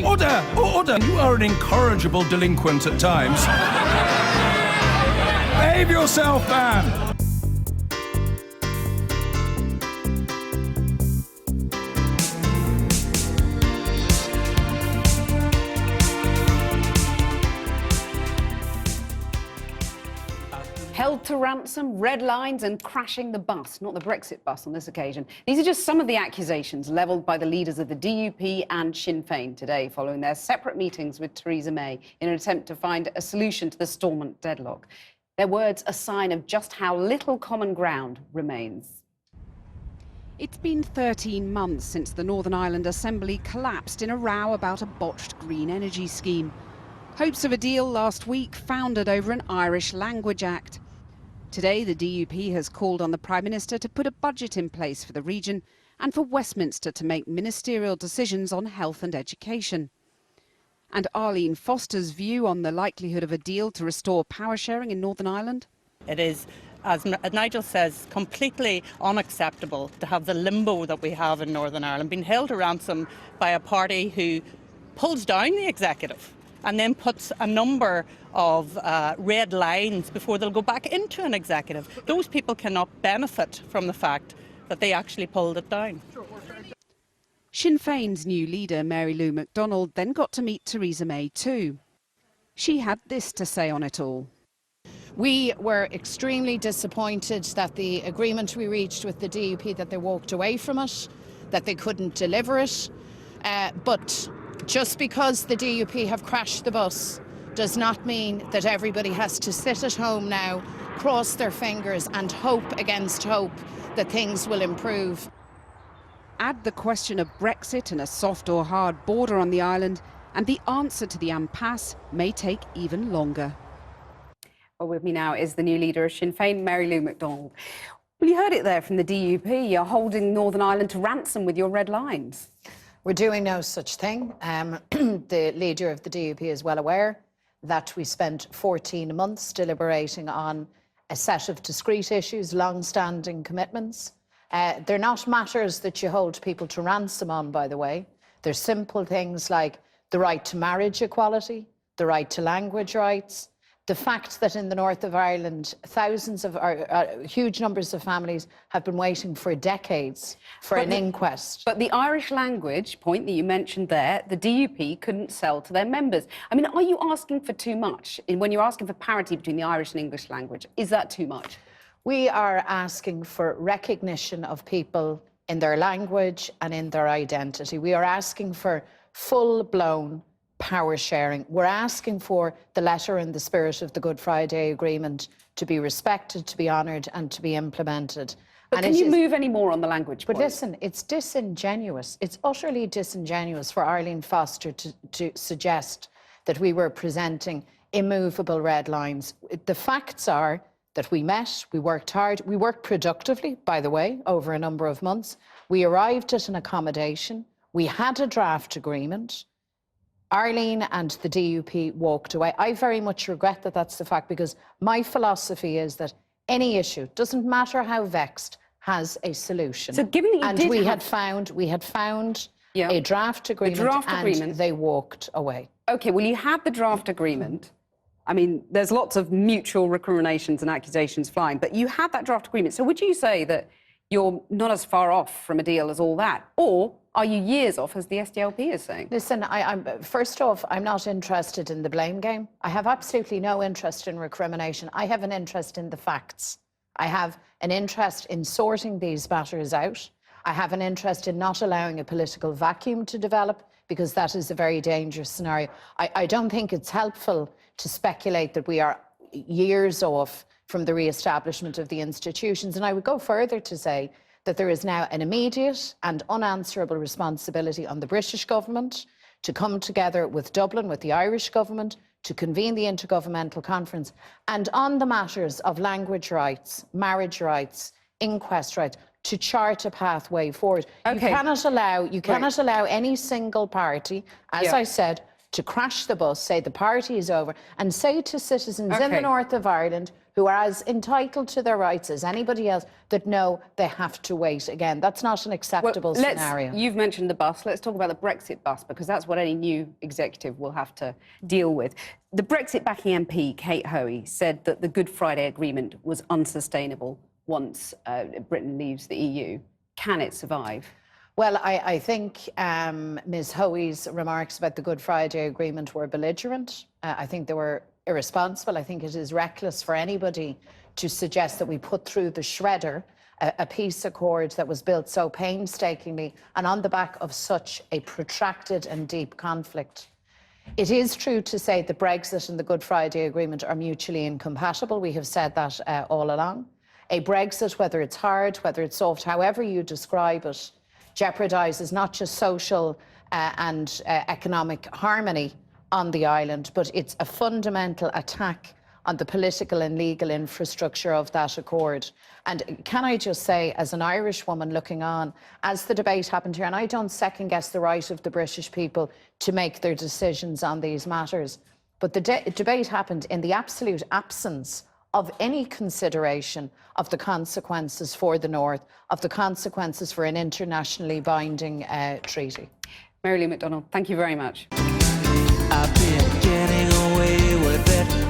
Order! Order! You are an incorrigible delinquent at times. Behave yourself, man! Held to ransom, red lines and crashing the bus, not the Brexit bus on this occasion. These are just some of the accusations levelled by the leaders of the DUP and Sinn Fein today following their separate meetings with Theresa May in an attempt to find a solution to the Stormont deadlock. Their words a sign of just how little common ground remains. It's been 13 months since the Northern Ireland Assembly collapsed in a row about a botched green energy scheme. Hopes of a deal last week foundered over an Irish Language Act. Today, the DUP has called on the Prime Minister to put a budget in place for the region and for Westminster to make ministerial decisions on health and education. And Arlene Foster's view on the likelihood of a deal to restore power sharing in Northern Ireland? It is, as Nigel says, completely unacceptable to have the limbo that we have in Northern Ireland, being held to ransom by a party who pulls down the executive and then puts a number of red lines before they'll go back into an executive. Those people cannot benefit from the fact that they actually pulled it down. Sinn Féin's new leader, Mary Lou McDonald, then got to meet Theresa May too. She had this to say on it all. We were extremely disappointed that the agreement we reached with the DUP, that they walked away from it, that they couldn't deliver it. But just because the DUP have crashed the bus does not mean that everybody has to sit at home now, cross their fingers and hope against hope that things will improve. Add the question of Brexit and a soft or hard border on the island, and the answer to the impasse may take even longer. Well, with me now is the new leader of Sinn Féin, Mary Lou McDonald. Well, you heard it there from the DUP. You're holding Northern Ireland to ransom with your red lines. We're doing no such thing. The leader of the DUP is well aware that we spent 14 months deliberating on a set of discrete issues, long-standing commitments. They're not matters that you hold people to ransom on, by the way. They're simple things like the right to marriage equality, the right to language rights, the fact that in the north of Ireland, huge numbers of families have been waiting for decades for an inquest. But the Irish language point that you mentioned there, the DUP couldn't sell to their members. I mean, are you asking for too much? When you're asking for parity between the Irish and English language, is that too much? We are asking for recognition of people in their language and in their identity. We are asking for full-blown power sharing. We're asking for the letter and the spirit of the Good Friday Agreement to be respected, to be honoured and to be implemented. But can you move any more on the language point? But listen, it's disingenuous. It's utterly disingenuous for Arlene Foster to suggest that we were presenting immovable red lines. The facts are that we met, we worked hard, we worked productively, by the way, over a number of months. We arrived at an accommodation. We had a draft agreement. Arlene and the DUP walked away. I very much regret that that's the fact, because my philosophy is that any issue, doesn't matter how vexed, has a solution. So given that you we had found a draft agreement and they walked away. OK, well, you had the draft agreement. I mean, there's lots of mutual recriminations and accusations flying, but you had that draft agreement. So would you say that you're not as far off from a deal as all that? Or are you years off, as the SDLP is saying? Listen, first off, I'm not interested in the blame game. I have absolutely no interest in recrimination. I have an interest in the facts. I have an interest in sorting these matters out. I have an interest in not allowing a political vacuum to develop, because that is a very dangerous scenario. I don't think it's helpful to speculate that we are years off from the re-establishment of the institutions. And I would go further to say that there is now an immediate and unanswerable responsibility on the British government to come together with Dublin, with the Irish government, to convene the Intergovernmental Conference, and on the matters of language rights, marriage rights, inquest rights, to chart a pathway forward. Okay. You cannot allow any single party, as I said, to crash the bus, say the party is over, and say to citizens in the Okay. north of Ireland who are as entitled to their rights as anybody else that no, they have to wait again. That's not an acceptable scenario. You've mentioned the bus. Let's talk about the Brexit bus, because that's what any new executive will have to deal with. The Brexit backing MP, Kate Hoey, said that the Good Friday Agreement was unsustainable once Britain leaves the EU. Can it survive? Well, I think Ms. Hoey's remarks about the Good Friday Agreement were belligerent. I think they were irresponsible. I think it is reckless for anybody to suggest that we put through the shredder a peace accord that was built so painstakingly and on the back of such a protracted and deep conflict. It is true to say that Brexit and the Good Friday Agreement are mutually incompatible. We have said that all along. A Brexit, whether it's hard, whether it's soft, however you describe it, jeopardises not just social and economic harmony on the island, but it's a fundamental attack on the political and legal infrastructure of that accord. And can I just say, as an Irish woman looking on, as the debate happened here, and I don't second guess the right of the British people to make their decisions on these matters, but the debate happened in the absolute absence of any consideration of the consequences for the North, of the consequences for an internationally binding treaty. Mary Lou McDonald, thank you very much. I've been getting away with it.